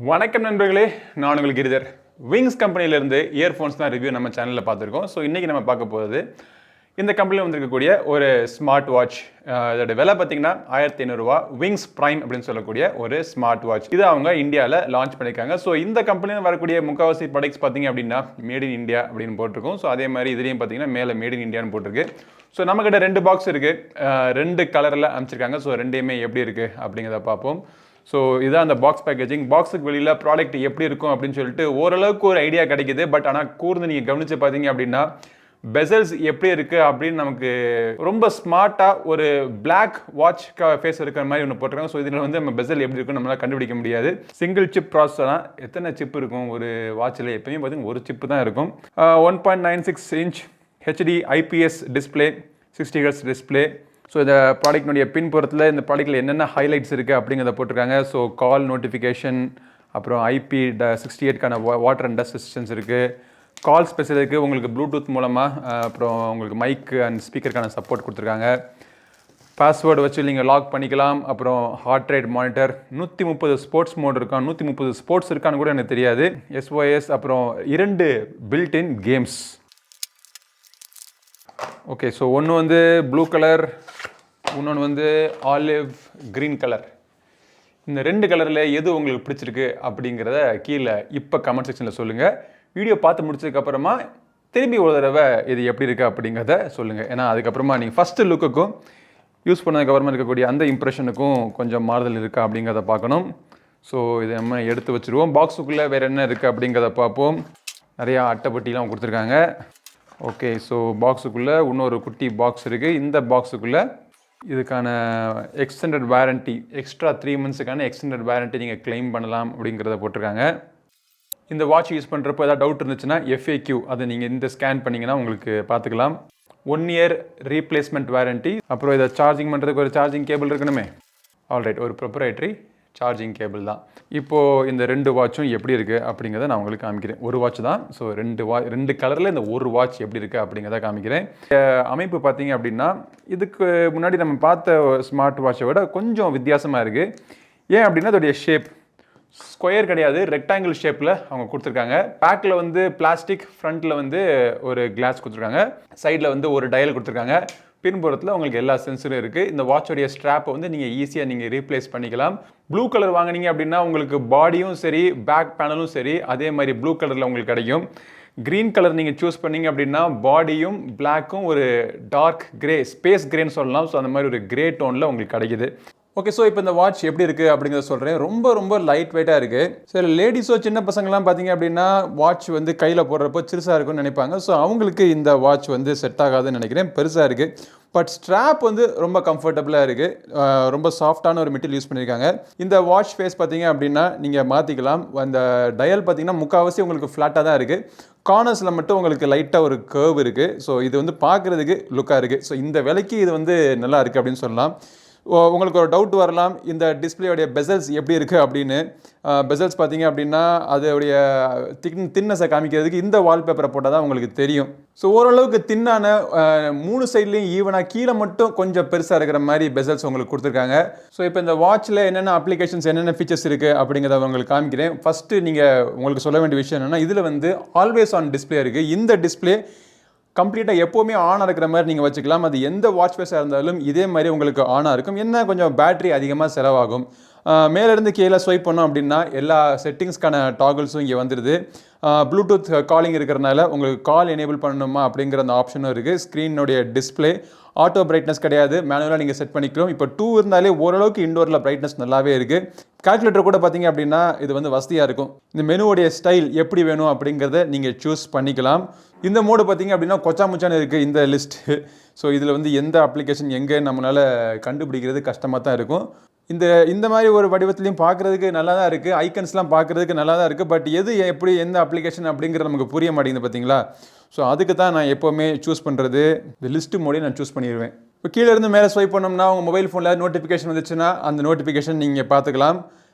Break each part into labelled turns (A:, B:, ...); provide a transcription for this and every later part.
A: வணக்கம் நண்பர்களே, நான் உங்கள் கிரிதர். விங்ஸ் கம்பெனியிலேருந்து இயர்ஃபோன்ஸ் தான் ரிவ்யூ நம்ம சேனலில் பார்த்துருக்கோம். ஸோ இன்றைக்கி நம்ம பார்க்க போகிறது இந்த கம்பெனியில் வந்திருக்கக்கூடிய ஒரு ஸ்மார்ட் வாட்ச். இதோட விலை பார்த்தீங்கன்னா 1500 ரூபா. விங்ஸ் ப்ரைம் அப்படின்னு சொல்லக்கூடிய ஒரு ஸ்மார்ட் வாட்ச். இது அவங்க இந்தியாவில் லான்ச் பண்ணியிருக்காங்க. ஸோ இந்த கம்பெனியில் வரக்கூடிய முக்கால்வாசி ப்ராடக்ட்ஸ் பார்த்தீங்க அப்படின்னா மேட் இன் இந்தியா அப்படின்னு போட்டிருக்கோம். ஸோ அதே மாதிரி இதுலேயும் பார்த்தீங்கன்னா மேலே மேட் இன் இந்தியான்னு போட்டிருக்கு. ஸோ நம்மக்கிட்ட 2 பாக்ஸ் இருக்குது, 2 கலரில் அமைச்சிருக்காங்க. ஸோ ரெண்டையுமே எப்படி இருக்குது அப்படிங்கிறத பார்ப்போம். ஸோ இதான் அந்த பாக்ஸ் பேக்கேஜிங். பாக்ஸுக்கு வெளியில் ப்ராடக்ட் எப்படி இருக்கும் அப்படின்னு சொல்லிட்டு ஓரளவுக்கு ஒரு ஐடியா கிடைக்குது. பட் ஆனால் கூர்ந்து நீங்கள் கவனித்து பார்த்தீங்க அப்படின்னா பெசல்ஸ் எப்படி இருக்குது அப்படின்னு நமக்கு ரொம்ப ஸ்மார்ட்டாக ஒரு பிளாக் வாட்ச் ஃபேஸ் இருக்கிற மாதிரி ஒன்று போட்டிருக்காங்க. ஸோ இதில் வந்து நம்ம பெசல் எப்படி இருக்குன்னு நம்மளால் கண்டுபிடிக்க முடியாது. சிங்கிள் சிப் ப்ராசஸர் தான். எத்தனை சிப் இருக்கும் ஒரு வாட்சில்? எப்பயுமே பார்த்தீங்கன்னா ஒரு சிப்பு தான் இருக்கும். 1.96 inch HD IPS display, 60 Hz display. So இந்த ப்ராடக்ட்னுடைய பின்புறத்தில் இந்த ப்ராடக்ட்டில் என்னென்ன ஹைலைட்ஸ் இருக்குது அப்படிங்கிறத போட்டிருக்காங்க. ஸோ கால் நோட்டிஃபிகேஷன், அப்புறம் IP68க்கான வாட்டர் அண்ட் டஸ்ட் ரெசிஸ்டன்ஸ் இருக்குது. கால் ஸ்பெஷல் இருக்குது, உங்களுக்கு ப்ளூடூத் மூலமாக. அப்புறம் உங்களுக்கு மைக் அண்ட் ஸ்பீக்கருக்கான சப்போர்ட் கொடுத்துருக்காங்க. பாஸ்வேர்டு வச்சு நீங்கள் லாக் பண்ணிக்கலாம். அப்புறம் heart rate monitor, 130 sports mode இருக்கான். 130 ஸ்போர்ட்ஸ் இருக்கான்னு கூட எனக்கு தெரியாது. SOS, அப்புறம் 2 பில்ட்-இன் கேம்ஸ். ஓகே, ஸோ ஒன்று வந்து ப்ளூ கலர், இன்னொன்று வந்து ஆலிவ் க்ரீன் கலர். இந்த 2 கலரில் எது உங்களுக்கு பிடிச்சிருக்கு அப்படிங்கிறத கீழே இப்போ கமெண்ட் செக்ஷனில் சொல்லுங்கள். வீடியோ பார்த்து முடிச்சதுக்கப்புறமா திரும்பி ஒரு தடவை இது எப்படி இருக்குது அப்படிங்கிறத சொல்லுங்கள். ஏன்னா அதுக்கப்புறமா நீங்கள் ஃபஸ்ட்டு லுக்குக்கும் யூஸ் பண்ணதுக்கப்புறமா இருக்கக்கூடிய அந்த இம்ப்ரெஷனுக்கும் கொஞ்சம் மாறுதல் இருக்கா அப்படிங்கிறத பார்க்கணும். ஸோ இதை நம்ம எடுத்து வச்சுருவோம். பாக்ஸுக்குள்ளே வேறு என்ன இருக்குது அப்படிங்கிறத பார்ப்போம். நிறையா அட்டைப்பட்டிலாம் கொடுத்துருக்காங்க. ஓகே, ஸோ பாக்ஸுக்குள்ளே இன்னொரு குட்டி பாக்ஸ் இருக்குது. இந்த பாக்ஸுக்குள்ளே இதுக்கான extended warranty, extra 3 months extended warranty நீங்கள் கிளைம் பண்ணலாம் அப்படிங்கிறத போட்டிருக்காங்க. இந்த வாட்ச் யூஸ் பண்ணுறப்போ ஏதாவது டவுட் இருந்துச்சுன்னா FAQ அதை நீங்கள் இந்த ஸ்கேன் பண்ணிங்கன்னா உங்களுக்கு பார்த்துக்கலாம். 1 year ரீப்ளேஸ்மெண்ட் வாரண்ட்டி. அப்புறம் இதை சார்ஜிங் பண்ணுறதுக்கு ஒரு சார்ஜிங் கேபிள் இருக்கணுமே. ஆல்ரைட், ஒரு ப்ரொப்ரைட்டரி சார்ஜிங் கேபிள் தான். இப்போது இந்த 2 வாட்சும் எப்படி இருக்குது அப்படிங்கிறத நான் உங்களுக்கு காமிக்கிறேன். ஒரு வாட்ச் தான். ஸோ 2 கலரில் இந்த ஒரு வாட்ச் எப்படி இருக்குது அப்படிங்கிறத காமிக்கிறேன். அமைப்பு பார்த்தீங்க அப்படின்னா இதுக்கு முன்னாடி நம்ம பார்த்த ஸ்மார்ட் வாட்சை விட கொஞ்சம் வித்தியாசமாக இருக்குது. ஏன் அப்படின்னா அதோடைய ஷேப் ஸ்கொயர் கிடையாது, ரெக்டாங்கிள் ஷேப்பில் அவங்க கொடுத்துருக்காங்க. பேக்கில் வந்து பிளாஸ்டிக், ஃப்ரண்ட்டில் வந்து ஒரு கிளாஸ் கொடுத்துருக்காங்க, சைடில் வந்து ஒரு டயல் கொடுத்துருக்காங்க. பின்புறத்தில் உங்களுக்கு எல்லா சென்சரும் இருக்குது. இந்த வாட்சோடைய ஸ்ட்ராப்பை வந்து நீங்கள் ஈஸியாக நீங்கள் ரீப்ளேஸ் பண்ணிக்கலாம். ப்ளூ கலர் வாங்கினீங்க அப்படின்னா உங்களுக்கு பாடியும் சரி, பேக் பேனலும் சரி அதே மாதிரி ப்ளூ கலரில் உங்களுக்கு கிடைக்கும். க்ரீன் கலர் நீங்கள் சூஸ் பண்ணிங்க அப்படின்னா பாடியும் பிளாக்கும் ஒரு டார்க் கிரே, ஸ்பேஸ் கிரேன்னு சொல்லலாம். ஸோ அந்த மாதிரி ஒரு கிரே டோனில் உங்களுக்கு கிடைக்குது. ஓகே, ஸோ இப்போ இந்த வாட்ச் எப்படி இருக்குது அப்படிங்கிறத சொல்கிறேன். ரொம்ப லைட் வெயிட்டாக இருக்குது. சரி, லேடிஸோ சின்ன பசங்கள்லாம் பார்த்தீங்க அப்படின்னா வாட்ச் வந்து கையில் போடுறப்போ சிறுசாக இருக்குன்னு நினைப்பாங்க. ஸோ அவங்களுக்கு இந்த வாட்ச் வந்து செட் ஆகாதுன்னு நினைக்கிறேன். பெருசாக இருக்குது. பட் ஸ்ட்ராப் வந்து ரொம்ப கம்ஃபர்டபுளாக இருக்குது. ரொம்ப சாஃப்டான ஒரு மெட்டீரியல் யூஸ் பண்ணியிருக்காங்க. இந்த வாட்ச் ஃபேஸ் பார்த்தீங்க அப்படின்னா நீங்கள் மாற்றிக்கலாம். அந்த டயல் பார்த்தீங்கன்னா முக்கால்வாசி உங்களுக்கு ஃப்ளாட்டாக தான் இருக்குது. கார்னர்ஸில் மட்டும் உங்களுக்கு லைட்டாக ஒரு கர்வ் இருக்குது. ஸோ இது வந்து பார்க்குறதுக்கு லுக்காக இருக்குது. ஸோ இந்த விலைக்கு இது வந்து நல்லா இருக்குது அப்படின்னு சொல்லலாம். உங்களுக்கு ஒரு டவுட் வரலாம், இந்த டிஸ்பிளேயோடைய பெசல்ஸ் எப்படி இருக்குது அப்படின்னு. பெசல்ஸ் பார்த்தீங்க அப்படின்னா அதோடைய தின்னஸை காமிக்கிறதுக்கு இந்த வால்பேப்பரை போட்டால் தான் உங்களுக்கு தெரியும். ஸோ ஓரளவுக்கு தின்னான 3 சைட்லேயும் ஈவனாக கீழே மட்டும் கொஞ்சம் பெருசாக இருக்கிற மாதிரி பெசல்ஸ் உங்களுக்கு கொடுத்துருக்காங்க. ஸோ இப்போ இந்த வாட்சில் என்னென்ன அப்ளிகேஷன்ஸ், என்னென்ன ஃபீச்சர்ஸ் இருக்குது அப்படிங்கிறத உங்களுக்கு காமிக்கிறேன். ஃபஸ்ட்டு நீங்கள் உங்களுக்கு சொல்ல வேண்டிய விஷயம் என்னென்னா, இதில் வந்து ஆல்வேஸ் ஆன் டிஸ்பிளே இருக்குது. இந்த டிஸ்பிளே கம்ப்ளீட்டாக எப்போவுமே ஆனாக இருக்கிற மாதிரி நீங்கள் வச்சுக்கலாம். அது எந்த வாட்ச் ஃபேஸாக இருந்தாலும் இதே மாதிரி உங்களுக்கு ஆனாக இருக்கும். என்ன கொஞ்சம் பேட்டரி அதிகமாக செலவாகும். மேலேருந்து கீழே ஸ்வைப் பண்ணோம் அப்படின்னா எல்லா செட்டிங்ஸ்க்கான டாகிள்ஸும் இங்கே வந்துடுது. ப்ளூடூத் காலிங் இருக்கிறனால உங்களுக்கு கால் எனேபிள் பண்ணணுமா அப்படிங்கிற அந்த ஆப்ஷனும் இருக்குது. ஸ்க்ரீனுடைய டிஸ்பிளே ஆட்டோ பிரைட்னஸ் கிடையாது, மேனுவலாக நீங்கள் செட் பண்ணிக்கலாம். இப்போ 2 இருந்தாலே ஓரளவுக்கு இண்டோரில் பிரைட்னஸ் நல்லாவே இருக்குது. கால்குலேட்டர் கூட பார்த்தீங்க அப்படின்னா இது வந்து வசதியாக இருக்கும். இந்த மெனுவோடைய ஸ்டைல் எப்படி வேணும் அப்படிங்கிறத நீங்கள் சூஸ் பண்ணிக்கலாம். இந்த மோடு பார்த்தீங்க அப்படின்னா கொச்சாமுச்சான்னு இருக்குது இந்த லிஸ்ட்டு. ஸோ இதில் வந்து எந்த அப்ளிகேஷன் எங்கே நம்மளால் கண்டுபிடிக்கிறது கஷ்டமாக தான் இருக்கும். இந்த மாதிரி ஒரு வடிவத்துலையும் பார்க்குறதுக்கு நல்லா தான் இருக்குது. ஐக்கன்ஸ்லாம் பார்க்குறதுக்கு நல்லா தான் இருக்குது. பட் எது எப்படி எந்த அப்ளிகேஷன் அப்படிங்கிறது நமக்கு புரிய மாட்டேங்குது பார்த்தீங்களா. ஸோ அதுக்கு தான் நான் எப்போவுமே சூஸ் பண்ணுறது இந்த லிஸ்ட்டு மோடி நான் சூஸ் பண்ணிடுவேன். இப்போ கீழே இருந்து மேலே ஸ்வைப் பண்ணோம்னா உங்கள் மொபைல் ஃபோனில் நோட்டிஃபிகேஷன் வந்துச்சுன்னா அந்த நோட்டிஃபிகேஷன் நீங்கள் பார்த்துக்கலாம்.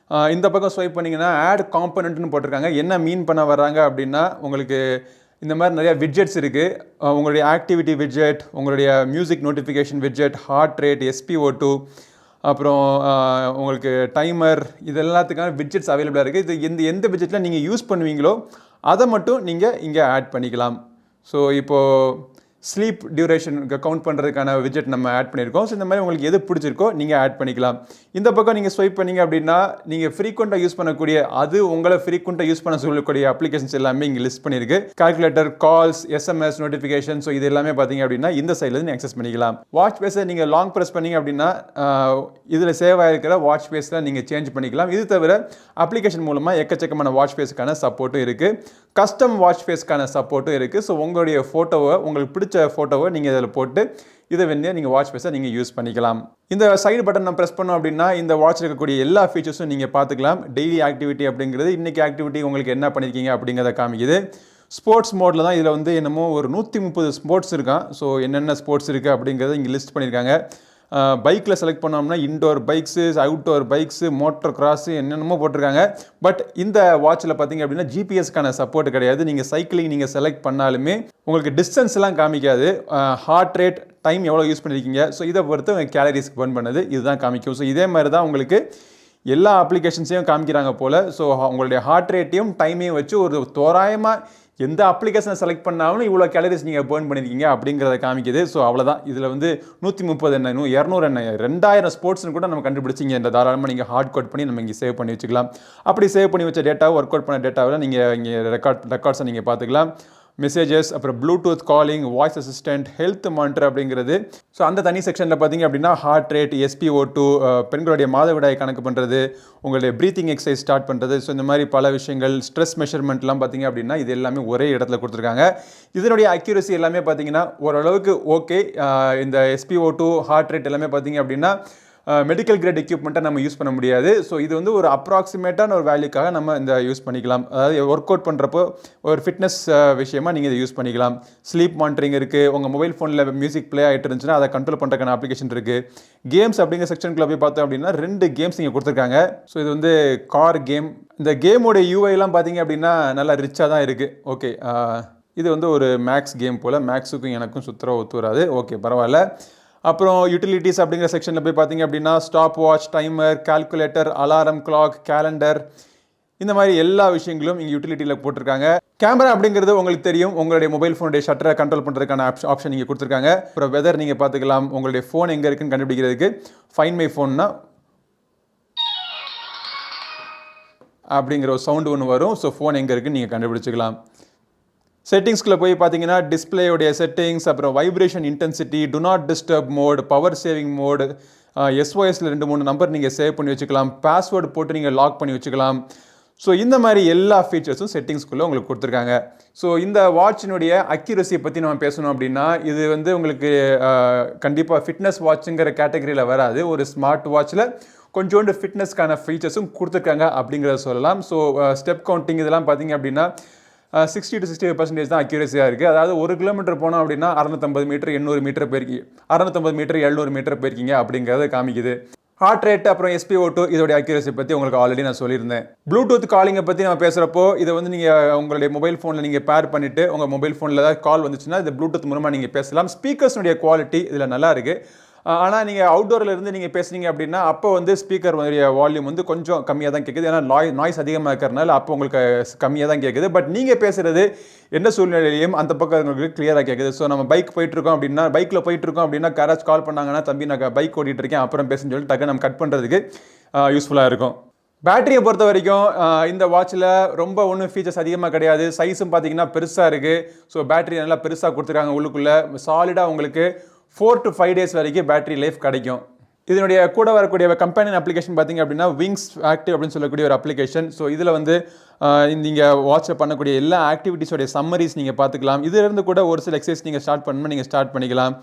A: இந்த பக்கம் ஸ்வைப் பண்ணிங்கன்னா ஆட் காம்பனண்ட்னு போட்டிருக்காங்க. என்ன மீன் பண்ண வர்றாங்க அப்படின்னா உங்களுக்கு இந்த மாதிரி நிறையா விட்ஜெட்ஸ் இருக்குது. உங்களுடைய ஆக்டிவிட்டி விட்ஜெட், உங்களுடைய music notification widget, heart rate, SpO2, அப்புறம் உங்களுக்கு டைமர், இது எல்லாத்துக்கான விட்ஜெட்ஸ் அவைலபிளாக இருக்குது. இது எந்த விட்ஜெட்டில் நீங்கள் யூஸ் பண்ணுவீங்களோ அதை மட்டும் நீங்கள் இங்கே ஆட் பண்ணிக்கலாம். ஸோ இப்போது ஸ்லீப் டியூரேஷன் கவுண்ட் பண்ணுறதுக்கான விட்ஜெட் நம்ம ஆட் பண்ணியிருக்கோம். ஸோ இந்த மாதிரி உங்களுக்கு எது பிடிச்சிருக்கோ நீங்கள் ஆட் பண்ணிக்கலாம். இந்த பக்கம் நீங்கள் ஸ்வைப் பண்ணிங்க அப்படின்னா நீங்கள் ஃப்ரீக்வெண்ட்டாக யூஸ் பண்ணக்கூடிய உங்களை ஃப்ரீக்வெண்ட்டாக யூஸ் பண்ண சொல்லக்கூடிய அப்ளிகேஷன்ஸ் எல்லாமே இங்கே லிஸ்ட் பண்ணியிருக்கு. Calculator, calls, SMS, notification, so இது எல்லாமே பார்த்தீங்க அப்படின்னா இந்த சைட்லேருந்து நீங்கள் ஆக்சஸ் பண்ணிக்கலாம். வாட்ச் ஃபேஸை நீங்கள் லாங் ப்ரெஸ் பண்ணிங்க அப்படின்னா இதில் சேவ் ஆகிருக்கிற வாட்ச் ஃபேஸில் நீங்கள் சேஞ்ச் பண்ணிக்கலாம். இது தவிர அப்ளிகேஷன் மூலமாக எக்கச்சக்கமான வாட்ச் ஃபேஸுக்கான சப்போர்ட்டும் இருக்குது. கஸ்டம் வாட்ச் ஃபேஸ்க்கான சப்போர்ட்டும் இருக்குது. ஸோ உங்களுடைய ஃபோட்டோவை, உங்களுக்கு பிடிச்ச ஃபோட்டோவை நீங்கள் இதில் போட்டு இதை நீங்கள் வாட்ச் ஃபேஸை நீங்கள் யூஸ் பண்ணிக்கலாம். இந்த சைடு பட்டன் நம்ம ப்ரெஸ் பண்ணோம் அப்படின்னா இந்த வாட்ச் இருக்கக்கூடிய எல்லா ஃபீச்சர்ஸும் நீங்கள் பார்த்துக்கலாம். டெய்லி ஆக்டிவிட்டி அப்படிங்கிறது, இன்றைக்கி ஆக்டிவிட்டி உங்களுக்கு என்ன பண்ணியிருக்கீங்க அப்படிங்கிறத காமிக்குது. ஸ்போர்ட்ஸ் மோடில் தான் இதில் என்னமோ ஒரு 130 ஸ்போர்ட்ஸ் இருக்கான். ஸோ என்னென்ன ஸ்போர்ட்ஸ் இருக்குது அப்படிங்கிறத இங்கே லிஸ்ட் பண்ணியிருக்காங்க. பைக்கில் செலக்ட் பண்ணோம்னா indoor bikes, outdoor bikes, motocross, என்னென்னமோ போட்டிருக்காங்க. பட் இந்த வாட்சில் பார்த்தீங்க அப்படின்னா ஜிபிஎஸ்க்கான சப்போர்ட் கிடையாது. நீங்கள் சைக்கிளிங் நீங்கள் செலக்ட் பண்ணாலுமே உங்களுக்கு டிஸ்டன்ஸ்லாம் காமிக்காது. ஹார்ட் ரேட், டைம் எவ்வளோ யூஸ் பண்ணியிருக்கீங்க, ஸோ இதை பொறுத்து உங்கள் கேலரிஸ் பர்ன் பண்ணது இதுதான் காமிக்கும். ஸோ இதே மாதிரி தான் உங்களுக்கு எல்லா அப்ளிகேஷன்ஸையும் காமிக்கிறாங்க போல். ஸோ உங்களுடைய ஹார்ட் ரேட்டையும் டைமையும் வச்சு ஒரு தோராயமாக எந்த அப்ளிகேஷனை செலக்ட் பண்ணாலும் இவ்வளோ கேலரிஸ் நீங்கள் பேர்ன் பண்ணியிருக்கீங்க அப்படிங்கிறத காமிக்குது. ஸோ அவ்வளோதான். இதில் 130 என்ன, 200 என்ன, 2000 ஸ்போர்ட்ஸ்னு கூட நம்ம கண்டுபிடிச்சிங்க. இந்த தாராளமாக நீங்கள் ஹார்ட் கோட் பண்ணி நம்ம இங்கே சேவ் பண்ணி வச்சுக்கலாம். அப்படி சேவ் பண்ணி வச்ச டேட்டாவை, ஒர்க் அவுட் பண்ண டேட்டாவில் நீங்கள் இங்கே ரெக்கார்ட்ஸை நீங்கள் பார்த்துக்கலாம். மெசேஜஸ், அப்புறம் Bluetooth calling, voice assistant, health monitor அப்படிங்கிறது. ஸோ அந்த தனி செக்ஷனில் பார்த்தீங்க அப்படின்னா ஹார்ட் ரேட், SpO2, பெண்களுடைய மாதவிடாய் கணக்கு பண்ணுறது, உங்களுடைய ப்ரீத்திங் எக்ஸசைஸ் ஸ்டார்ட் பண்ணுறது, ஸோ இந்த மாதிரி பல விஷயங்கள், ஸ்ட்ரெஸ் மெஷர்மெண்ட்லாம் பார்த்தீங்க அப்படின்னா இது எல்லாமே ஒரே இடத்துல கொடுத்துருக்காங்க. இதனுடைய அக்யூரசி எல்லாமே பார்த்தீங்கன்னா ஓரளவுக்கு ஓகே. இந்த SpO2, ஹார்ட் ரேட் எல்லாமே பார்த்தீங்க அப்படின்னா மெடிக்கல் கிரேட் எக்யூப்மெண்ட்டை நம்ம யூஸ் பண்ண முடியாது. ஸோ இது ஒரு அப்ராக்சிமேட்டான ஒரு வேல்யூக்காக நம்ம இந்த யூஸ் பண்ணிக்கலாம். அதாவது ஒர்க் அவுட் பண்ணுறப்போ ஒரு ஃபிட்னஸ் விஷயமாக நீங்கள் இதை யூஸ் பண்ணிக்கலாம். ஸ்லீப் மானிட்டரிங் இருக்குது. உங்கள் மொபைல் ஃபோனில் மியூசிக் ப்ளே ஆகிட்டு இருந்துச்சுன்னா அதை கண்ட்ரோல் பண்ணுறதுக்கான அப்ளிகேஷன் இருக்குது. கேம்ஸ் அப்படிங்கிற செக்ஷனுக்குள்ள போய் பார்த்தோம் அப்படின்னா 2 கேம்ஸ் இங்கே கொடுத்துருக்காங்க. ஸோ இது கார் கேம். இந்த கேமோட யூஐலாம் பார்த்தீங்க அப்படின்னா நல்லா ரிச்சாக தான் இருக்குது. ஓகே, இது ஒரு மேக்ஸ் கேம் போல். மேக்ஸுக்கும் எனக்கும் சுத்தர ஒத்து வராது. ஓகே, பரவாயில்ல. அப்புறம் யூட்டிலிட்டிஸ் அப்படிங்கிற செக்ஷனில் போய் பார்த்தீங்க அப்படின்னா stop watch, timer, calculator, alarm clock, calendar, இந்த மாதிரி எல்லா விஷயங்களும் இங்கே யூட்டிலிட்டியில் போட்டிருக்காங்க. கேமரா அப்படிங்கிறது உங்களுக்கு தெரியும். உங்களுடைய மொபைல் ஃபோனுடைய ஷட்டரை கண்ட்ரோல் பண்ணுறதுக்கான ஆப்ஷன் இங்கே கொடுத்துருக்காங்க. அப்புறம் வெதர் நீங்கள் பார்த்துக்கலாம். உங்களுடைய ஃபோன் எங்கே இருக்குன்னு கண்டுபிடிக்கிறதுக்கு ஃபைண்ட் மை ஃபோன்னா அப்படிங்கிற ஒரு சவுண்டு ஒன்று வரும். ஸோ ஃபோன் எங்கே இருக்குன்னு நீங்கள் கண்டுபிடிச்சிக்கலாம். செட்டிங்ஸ்குள்ளே போய் பார்த்தீங்கன்னா டிஸ்பிளேயோடைய செட்டிங்ஸ், அப்புறம் vibration intensity, do not disturb mode, power saving mode, SOSல 2-3 நம்பர் நீங்கள் சேவ் பண்ணி வச்சுக்கலாம். பாஸ்வேர்டு போட்டு நீங்கள் லாக் பண்ணி வச்சுக்கலாம். ஸோ இந்த மாதிரி எல்லா ஃபீச்சர்ஸும் செட்டிங்ஸ்குள்ளே உங்களுக்கு கொடுத்துருக்காங்க. ஸோ இந்த வாட்சினுடைய அக்யூரசியை பற்றி நம்ம பேசணும் அப்படின்னா இது உங்களுக்கு கண்டிப்பாக ஃபிட்னஸ் வாட்சுங்கிற கேட்டகரியில் வராது. ஒரு ஸ்மார்ட் வாட்சில் கொஞ்சோண்டு ஃபிட்னஸ்க்கான ஃபீச்சர்ஸும் கொடுத்துருக்காங்க அப்படிங்கிறத சொல்லலாம். ஸோ ஸ்டெப் கவுண்டிங் இதெல்லாம் பார்த்தீங்க அப்படின்னா 60 to 65% தான் அக்யூரஸியாக இருக்குது. அதாவது 1 கிலோமீட்டர் போனோம் அப்படின்னா 650 மீட்டர், 800 மீட்டர் போயிருக்கீங்க, 650 மீட்டர், 700 மீட்டர் போயிருக்கீங்க அப்படிங்கிறத காமிக்குது. ஹார்ட் ரேட், அப்புறம் SpO2 இதோடைய அக்யூரசி பற்றி உங்களுக்கு ஆல்ரெடி நான் சொல்லியிருந்தேன். ப்ளூடூத் காலிங்கை பற்றி நம்ம பேசுகிறப்போ இதை நீங்கள் உங்களுடைய மொபைல் ஃபோனில் நீங்கள் பேர் பண்ணிவிட்டு உங்கள் மொபைல் ஃபோனில் ஏதாவது கால் வந்துச்சுன்னா இது ப்ளூடூத் மூலமாக நீங்கள் பேசலாம். ஸ்பீக்கர்ஸுடைய குவாலிட்டி இதில் நல்லா இருக்குது. ஆனால் நீங்கள் அவுட்டோரில் இருந்து நீங்கள் பேசுனீங்க அப்படின்னா அப்போ ஸ்பீக்கர் வால்யூம் கொஞ்சம் கம்மியாக தான் கேட்குது. ஏன்னா நாய்ஸ் அதிகமாக இருக்கிறனால அப்போ உங்களுக்கு கம்மியாக தான் கேட்குது. பட் நீங்கள் பேசுகிறது எந்த சூழ்நிலையிலையும் அந்த பக்கம் உங்களுக்கு கிளியராக கேட்குது. ஸோ நம்ம பைக்கில் போயிட்டுருக்கோம் அப்படின்னா யாராச்சும் கால் பண்ணாங்கன்னா தம்பி நான் பைக் ஓட்டிகிட்டு இருக்கேன் அப்புறம் பேசுன்னு சொல்லி டக்கு நம்ம கட் பண்ணுறதுக்கு யூஸ்ஃபுல்லாக இருக்கும். பேட்டரியை பொறுத்த வரைக்கும் இந்த வாட்சில் ரொம்ப ஒன்றும் ஃபீச்சர்ஸ் அதிகமாக கிடையாது. சைஸும் பார்த்தீங்கன்னா பெருசாக இருக்குது. ஸோ பேட்டரி நல்லா பெருசாக கொடுத்துருக்காங்க. உள்ளுக்குள்ளே சாலிடாக உங்களுக்கு 4 to 5 days வரைக்கும் பேட்டரி லைஃப் கிடைக்கும். இதனுடைய கூட வரக்கூடிய கம்பெனியன் அப்ளிகேஷன் பார்த்தீங்க அப்படின்னா விங்ஸ் ஆக்டிவ் அப்படின்னு சொல்லக்கூடிய ஒரு அப்ளிகேஷன். ஸோ இதில் நீங்கள் வாட்சில் பண்ணக்கூடிய எல்லா ஆக்டிவிட்டீஸோடைய சம்மரிஸ் நீங்கள் பார்த்துக்கலாம். இதிலிருந்து கூட ஒரு சில எக்ஸசைஸ் நீங்கள் ஸ்டார்ட் பண்ணிக்கலாம்.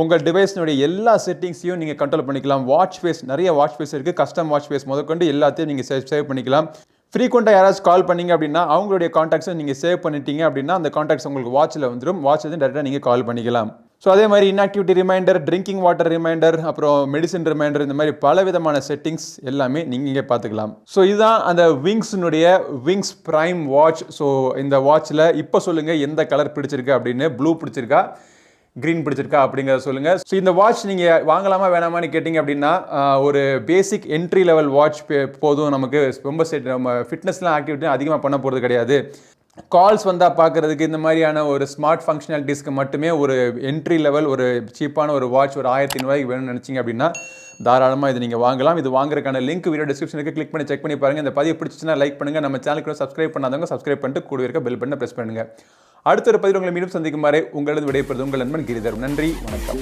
A: உங்கள் டிவைஸ்னுடைய எல்லா செட்டிங்ஸையும் நீங்கள் கண்ட்ரோல் பண்ணிக்கலாம். வாட்ச் ஃபேஸ், நிறைய வாட்ச் ஃபேஸ் இருக்குது. கஸ்டம் வாட்ச் ஃபேஸ் முதற்கொண்டு எல்லாத்தையும் நீங்கள் சேவ் பண்ணிக்கலாம். ஃப்ரீக்வெண்ட்டாக யாராச்சும் கால் பண்ணிங்க அப்படின்னா அவங்களுடைய கான்டாக்ட்ஸை நீங்கள் சேவ் பண்ணிட்டீங்க அப்படின்னா அந்த கான்டாக்ட்ஸ் உங்களுக்கு வாட்சில் வந்துடும். வாட்சில் டேரெக்டாக நீங்கள் கால் பண்ணிக்கலாம். ஸோ அதே மாதிரி inactivity reminder, drinking water reminder, அப்புறம் மெடிசன் ரிமைண்டர், இந்த மாதிரி பல விதமான செட்டிங்ஸ் எல்லாமே நீங்கள் இங்கே பார்த்துக்கலாம். ஸோ இதுதான் அந்த விங்ஸ் பிரைம் வாட்ச். ஸோ இந்த வாட்சில் இப்போ சொல்லுங்கள் எந்த கலர் பிடிச்சிருக்கு அப்படின்னு. ப்ளூ பிடிச்சிருக்கா, க்ரீன் பிடிச்சிருக்கா அப்படிங்கிறத சொல்லுங்கள். ஸோ இந்த வாட்ச் நீங்கள் வாங்கலாமா வேணாமான்னு கேட்டிங்க அப்படின்னா ஒரு பேசிக் என்ட்ரி லெவல் வாட்ச் போதும். நமக்கு ரொம்ப நம்ம ஃபிட்னஸ்லாம் ஆக்டிவிட்டி அதிகமாக பண்ண போகிறது கிடையாது. கால்ஸ் வந்தால் பார்க்குறதுக்கு இந்த மாதிரியான ஒரு ஸ்மார்ட் ஃபங்க்ஷனாலிட்டிஸ்க்கு மட்டுமே ஒரு என்ட்ரி லெவல் ஒரு சீப்பான ஒரு வாட்ச் ஒரு 1500 வேணும்னு நினச்சிங்க அப்படின்னா தாராளமாக இது நீங்கள் வாங்கலாம். இது வாங்குறதுக்கான லிங்க் வீடியோ டிஸ்கிரிப்ஷனுக்கு கிளிக் பண்ணி செக் பண்ணி பாருங்கள். இந்த பதிவு பிடிச்சிச்சுன்னா லைக் பண்ணுங்கள். நம்ம சேனலுக்கு சப்ஸ்கிரைப் பண்ணாதவங்க சப்ஸ்கிரைப் பண்ணிட்டு கூட இருக்க பெல் பட்டனை ப்ரெஸ் பண்ணுங்கள். அடுத்த ஒரு பதிவு உங்களை மீண்டும் சந்திக்கும் வரை உங்களது விடைபெறுவது உங்கள் நண்பன் கிரிதர். நன்றி, வணக்கம்.